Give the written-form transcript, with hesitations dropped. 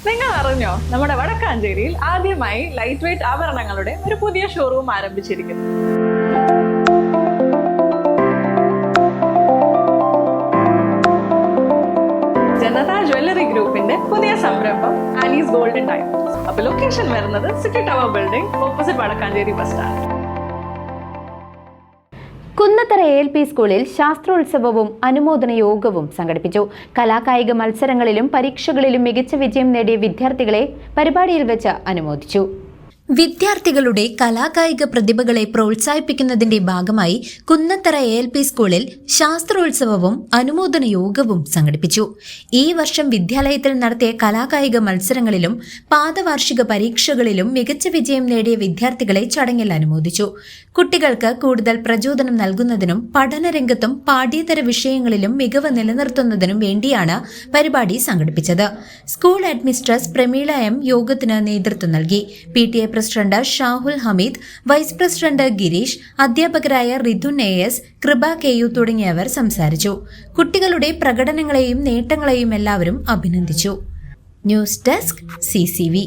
നിങ്ങൾ അറിഞ്ഞോ, നമ്മുടെ വടക്കാഞ്ചേരിയിൽ ആദ്യമായി ലൈറ്റ് വെയ്റ്റ് ആഭരണങ്ങളുടെ ഒരു പുതിയ ഷോറൂം ആരംഭിച്ചിരിക്കുന്നു. ജനത ജ്വല്ലറി ഗ്രൂപ്പിന്റെ പുതിയ സംരംഭം ആലീസ് ഗോൾഡൻ ഡയമണ്ട്സ്. അപ്പൊ ലൊക്കേഷൻ വരുന്നത് city tower building opposite Vadakkanchery bus stand. Kunnathara ALP സ്കൂളിൽ ശാസ്ത്രോത്സവവും അനുമോദന യോഗവും സംഘടിപ്പിച്ചു. കലാകായിക മത്സരങ്ങളിലും പരീക്ഷകളിലും മികച്ച വിജയം നേടിയ വിദ്യാർത്ഥികളെ പരിപാടിയിൽ വെച്ച് അനുമോദിച്ചു. വിദ്യാർത്ഥികളുടെ കലാകായിക പ്രതിഭകളെ പ്രോത്സാഹിപ്പിക്കുന്നതിന്റെ ഭാഗമായി കുന്നത്തറ ALP സ്കൂളിൽ ശാസ്ത്രോത്സവവും അനുമോദന യോഗവും സംഘടിപ്പിച്ചു. ഈ വർഷം വിദ്യാലയത്തിൽ നടത്തിയ കലാകായിക മത്സരങ്ങളിലും പാദവാർഷിക പരീക്ഷകളിലും മികച്ച വിജയം നേടിയ വിദ്യാർത്ഥികളെ ചടങ്ങിൽ അനുമോദിച്ചു. കുട്ടികൾക്ക് കൂടുതൽ പ്രചോദനം നൽകുന്നതിനും പഠനരംഗത്തും പാഠ്യേതര വിഷയങ്ങളിലും മികവ് നിലനിർത്തുന്നതിനും വേണ്ടിയാണ് പരിപാടി സംഘടിപ്പിച്ചത്. സ്കൂൾ അഡ്മിനിസ്ട്രേറ്റർ പ്രമീള M യോഗത്തിന് നേതൃത്വം നൽകി. PTA president Shahul Hameed, vice president Girish, അധ്യാപകരായ റിതുൻ AS, കൃപ KU തുടങ്ങിയവർ സംസാരിച്ചു. കുട്ടികളുടെ പ്രകടനങ്ങളെയും നേട്ടങ്ങളെയും എല്ലാവരും അഭിനന്ദിച്ചു. News desk CCV.